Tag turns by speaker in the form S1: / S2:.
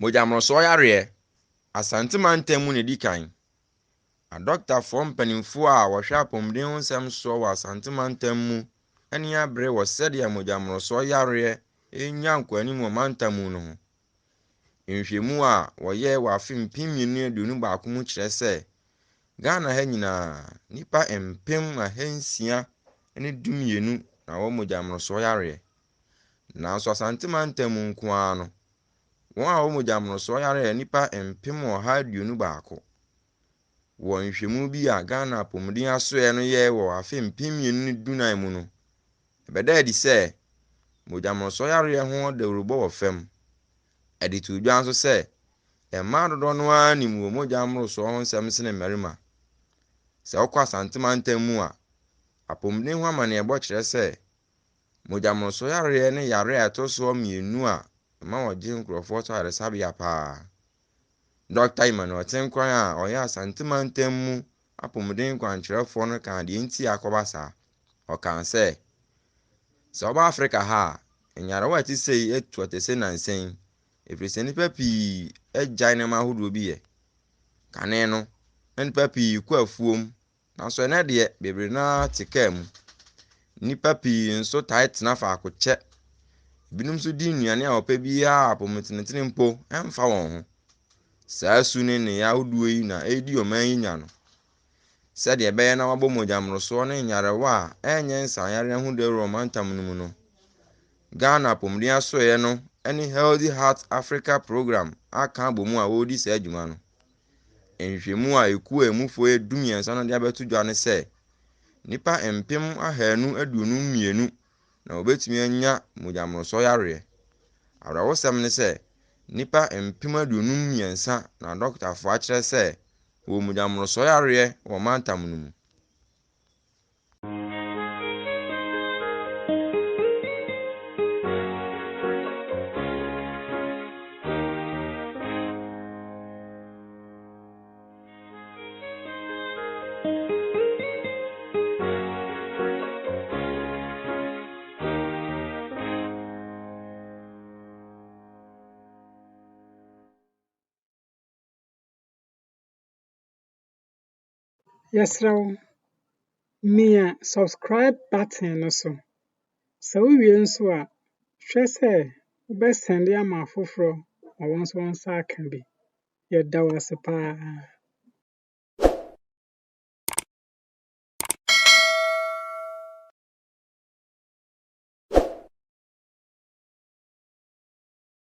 S1: Mogya Mmorosoɔ Yareɛ, Asante Mantam mu ne di kan. Dɔkotafoɔ mpaninfoɔ a wɔhwɛ apɔmuden ho nsɛm soɔ wɔ Asante Mantam mu ne abere wɔ sɛdeɛ Mogya Mmorosoɔ Yareɛ nya nkɔanim wɔ mantam mu no ho. Nhwehwɛmu a wɔyɛɛ wɔ afe mpem 2021 mu kyerɛ sɛ Ghana ha nyinaa nnipa mpem 612 na wɔwɔ Mogya Mmorosoɔ Yareɛ. Nanso Asante Mantam mu nkoaa no, wɔn a wɔwɔ Mogya Mmorosoɔ Yareɛ nnipa mpem 121. Wɔ nhwehwɛmu bi a Ghana Apɔmuden Asoeɛ no yɛɛ wɔ afe mpem 2019 mu no, ɛbɛdaa adi sɛ Mogya Mmorosoɔ Yareɛ ho dawurobɔ wɔ fam. Ɛde to dwa nso sɛ mmaa dodoɔ no ara nim wɔ Mogya Mmorosoɔ ho nsɛm sene mmarima. Sɛ wokɔ Asante Mantam mu a, apɔmuden ho amanneɛbɔ kyerɛ sɛ Mogya Mmorosoɔ Yareɛ ne yare a ɛtɔ so mmienu a ɛma wɔgye nkurɔfoɔ to ayaresabea paa. Dr. Emmanuel a ɔyɛ Asante Mantam mu apɔmuden kwankyerɛfoɔ no kaa deɛ nti akɔba saa. Ɔkaa sɛ ɔba Afrika ha a nyarewa a ɛte sei atu ɔte sɛ nansan, ɛfiri sɛ nnipa pii agyae nneɛma ahodoɔ bi yɛ. Kane no, na nnipa pii kɔ afuom, nanso ɛnɛ deɛ bebree naa te kaa mu. Nnipa pii nso tae tena faako kyɛ. Binom nso di nnuane a wɔpɛ biara a apɔmudene mpo ɛmfa wɔn ho. Saa su ne nneyɛe ahodoɔ yi na ɛredi ɔman yi nya no. Sɛdeɛ ɛbɛyɛ na wabɔ Mogya Mmorosoɔ ne nyarewa a ɛnyɛ nsanyare ho dawuro wɔ mantam no mu no, Ghana Apɔmuden Asoeɛ no ne Healthy Heart Africa Program aka abɔ mu a wɔredi saa adwuma no. Nhwehwɛmu a ekuo a emufoɔ 12 no de abɛto dwa ne sɛ nnipa mpem 252 na wɔbɛtumi anya Mogya Mmorosoɔ Yareɛ. Awerɛhosɛm ne sɛ nnipa mpem 53 na dɔkotafoɔ akyerɛ sɛ wɔwɔ Mogya Mmorosoɔ Yareɛ wɔ mantam no mu.
S2: Yɛsrɛ mia subscribe button no so. Sɛ wowie nso a, hwɛ sɛ wobɛsɛnde ama afoforɔ ma wɔn nso wɔn nsa aka bi. Yɛda wo ase paa.